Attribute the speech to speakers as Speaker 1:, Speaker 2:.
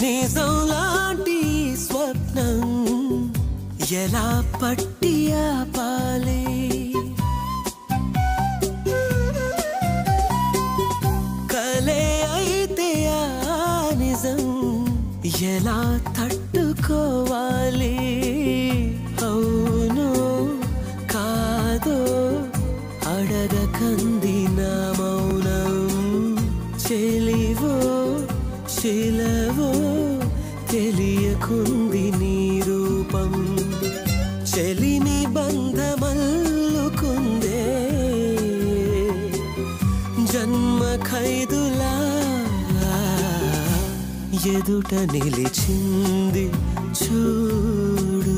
Speaker 1: నిజం లాంటి స్వప్నం ఎలా పట్టి ఆపాలి కలే అయితే ఆ నిజం ఎలా తట్టుకోవాలి అవును కాదో అడగకంది నా మౌనం చెలివో శిలవో తెలియకుంది నీ రూపం చెలిని బంధమల్లుకుందే జన్మ ఖైదులా ఎదుట నిలిచింది చూడు